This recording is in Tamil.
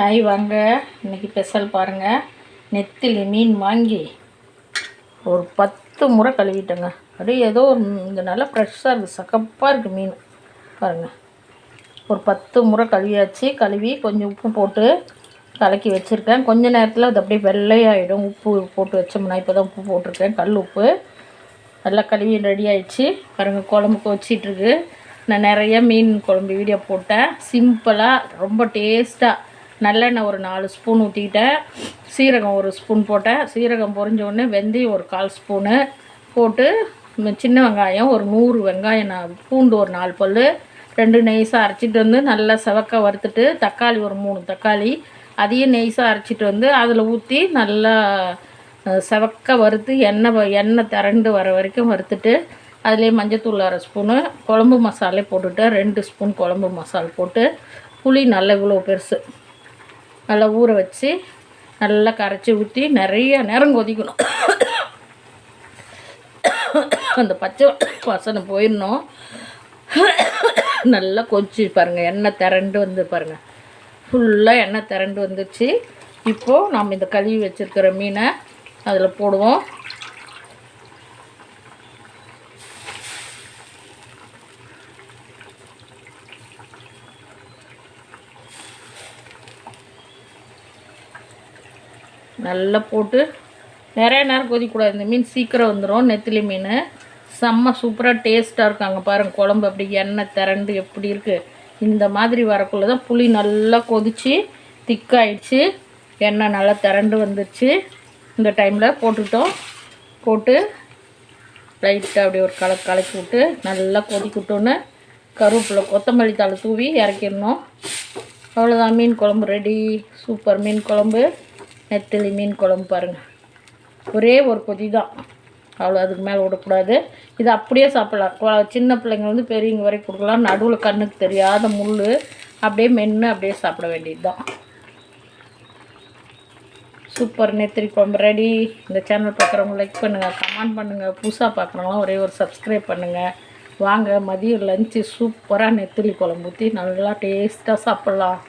ஹாய் வாங்க. இன்றைக்கி ஸ்பெஷல் பாருங்கள். நெத்திலி மீன் வாங்கி ஒரு 10 முறை கழுவிட்டேங்க. அப்படியே ஏதோ இங்கே நல்லா ஃப்ரெஷ்ஷாக இருக்குது, சகப்பாக இருக்குது மீன் பாருங்கள். ஒரு 10 முறை கழுவியாச்சு. கழுவி கொஞ்சம் உப்பு போட்டு கலக்கி வச்சுருக்கேன். கொஞ்சம் நேரத்தில் அது அப்படியே வெள்ளையாகிடும். உப்பு போட்டு வச்சோம்னா, இப்போ தான் உப்பு போட்டிருக்கேன், கல் உப்பு. நல்லா கழுவி ரெடி ஆகிடுச்சு பாருங்கள். குழம்புக்கு வச்சிட்ருக்கு. நான் நிறைய மீன் குழம்பு வீடியோ போட்டேன். சிம்பிளாக ரொம்ப டேஸ்ட்டாக நல்லெண்ணெய் ஒரு 4 ஸ்பூன் ஊற்றிக்கிட்டேன். சீரகம் ஒரு ஸ்பூன் போட்டேன். சீரகம் பொரிஞ்சோடனே வெந்தயம் ஒரு 1/4 ஸ்பூனு போட்டு, சின்ன வெங்காயம் ஒரு 100 வெங்காயம், பூண்டு ஒரு 4 பல், 2 நெய்ஸாக அரைச்சிட்டு வந்து நல்லா செவக்க வறுத்துட்டு, தக்காளி ஒரு 3 தக்காளி அதையும் நெய்ஸாக அரைச்சிட்டு வந்து அதில் ஊற்றி நல்லா செவக்க வறுத்து எண்ணெய் திரண்டு வர வரைக்கும் வறுத்துட்டு, அதுலேயே மஞ்சத்தூள் 1/2 ஸ்பூனு, குழம்பு மசாலே போட்டுட்டு 2 ஸ்பூன் குழம்பு மசாலா போட்டு, புளி நல்லா இவ்வளோ பெருசு நல்லா ஊற வச்சு நல்லா கரைச்சி ஊற்றி நிறைய நேரம் கொதிக்கணும். அந்த பச்சை வாசனை போயிடணும். நல்லா கொதிச்சு பாருங்கள். எண்ணெய் திரண்டு வந்து பாருங்கள், ஃபுல்லாக எண்ணெய் திரண்டு வந்துடுச்சு. இப்போது நம்ம இந்த கழுவி வச்சுருக்கிற மீனை அதில் போடுவோம். நல்லா போட்டு நிறைய நேரம் கொதிக்கக்கூடாது. இந்த மீன் சீக்கிரம் வந்துடும். நெத்திலி மீன் செம்ம சூப்பராக டேஸ்ட்டாக இருக்காங்க பாருங்கள். குழம்பு அப்படி எண்ணெய் திரண்டு எப்படி இருக்குது. இந்த மாதிரி வரக்குள்ளே தான் புளி நல்லா கொதித்து திக்காயிடுச்சு. எண்ணெய் நல்லா திரண்டு வந்துடுச்சு. இந்த டைமில் போட்டுட்டோம். போட்டு லைட்டாக அப்படி ஒரு கலக்கி விட்டு நல்லா கொதிக்கிட்டோன்னு கருவேப்பிலை கொத்தமல்லி தழை தூவி இறக்கிடணும். அவ்வளோதான், மீன் குழம்பு ரெடி. சூப்பர் மீன் குழம்பு, நெத்திலி மீன் குழம்பு பாருங்கள். ஒரே ஒரு கொதி தான், அவ்வளோ, அதுக்கு மேலே விடக்கூடாது. இது அப்படியே சாப்பிட்லாம். சின்ன பிள்ளைங்க வந்து பெரியவங்க வரைக்கும் கொடுக்கலாம். நடுவில் கண்ணுக்கு தெரியாத முள் அப்படியே மென்று அப்படியே சாப்பிட வேண்டியது தான். சூப்பர் நெத்திலி குழம்பு ரெடி. இந்த சேனல் பார்க்குறவங்க லைக் பண்ணுங்கள், கமெண்ட் பண்ணுங்கள். புதுசாக பார்க்குறவங்களாம் ஒரே ஒரு சப்ஸ்கிரைப் பண்ணுங்கள். வாங்க, மதியம் லஞ்சு சூப்பராக நெத்திலி குழம்பு ஊற்றி நல்லா டேஸ்ட்டாக சாப்பிட்லாம்.